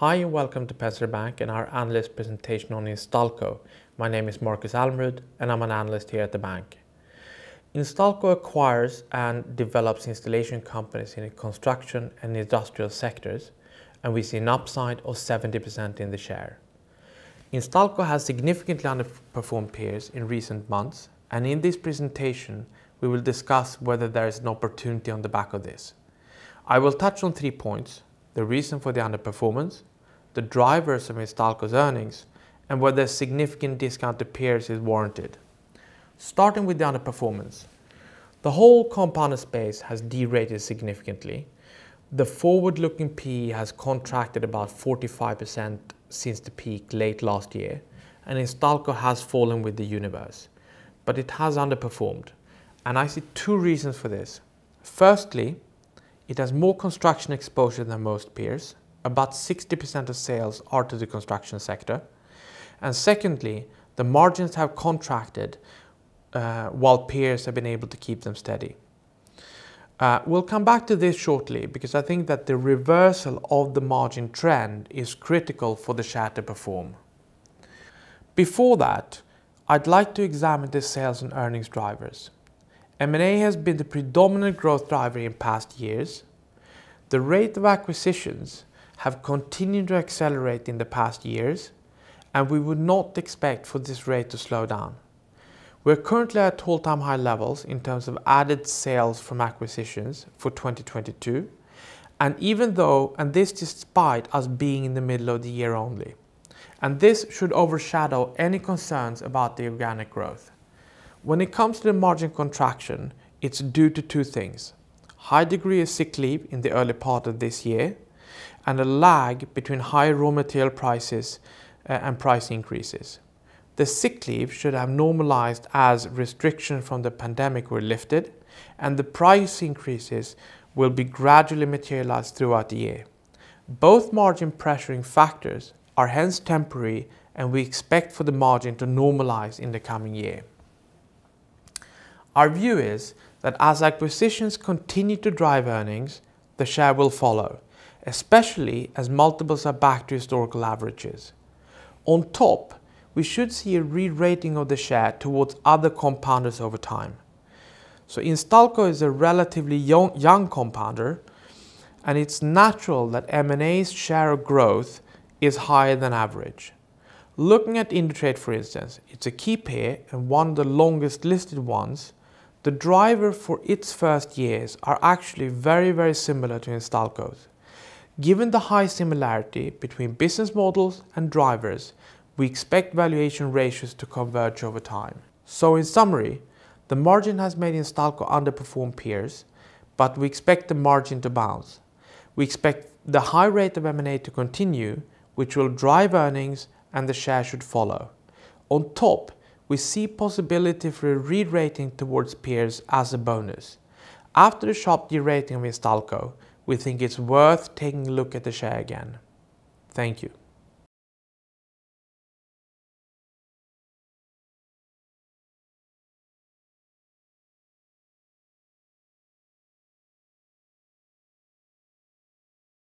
Hi and welcome to Penser Bank and our analyst presentation on Instalco. My name is Marcus Almrud and I'm an analyst here at the bank. Instalco acquires and develops installation companies in the construction and industrial sectors, and we see an upside of 70% in the share. Instalco has significantly underperformed peers in recent months, and in this presentation we will discuss whether there is an opportunity on the back of this. I will touch on 3 points: the reason for the underperformance, the drivers of Instalco's earnings, and whether a significant discount to peers is warranted. Starting with the underperformance. The whole compounder space has derated significantly. The forward-looking PE has contracted about 45% since the peak late last year, and Instalco has fallen with the universe, but it has underperformed. And I see 2 reasons for this. Firstly, it has more construction exposure than most peers. About 60% of sales are to the construction sector. And secondly, the margins have contracted while peers have been able to keep them steady. We'll come back to this shortly because I think that the reversal of the margin trend is critical for the share to perform. Before that, I'd like to examine the sales and earnings drivers. M&A has been the predominant growth driver in past years. The rate of acquisitions have continued to accelerate in the past years, and we would not expect for this rate to slow down. We're currently at all-time high levels in terms of added sales from acquisitions for 2022, and this despite us being in the middle of the year only. And this should overshadow any concerns about the organic growth. When it comes to the margin contraction, it's due to 2 things: high degree of sick leave in the early part of this year, and a lag between high raw material prices and price increases. The sick leave should have normalized as restrictions from the pandemic were lifted, and the price increases will be gradually materialized throughout the year. Both margin pressuring factors are hence temporary, and we expect for the margin to normalize in the coming year. Our view is that as acquisitions continue to drive earnings, the share will follow, especially as multiples are back to historical averages. On top, we should see a re-rating of the share towards other compounders over time. So Instalco is a relatively young compounder, and it's natural that M&A's share of growth is higher than average. Looking at Indutrade, for instance, it's a key peer and one of the longest listed ones. The driver for its first years are actually very similar to Instalco's. Given the high similarity between business models and drivers, we expect valuation ratios to converge over time. So in summary, the margin has made Instalco underperform peers, but we expect the margin to bounce. We expect the high rate of M&A to continue, which will drive earnings, and the share should follow. On top, we see possibility for a re-rating towards peers as a bonus. After the sharp de-rating of Instalco, we think it's worth taking a look at the share again. Thank you.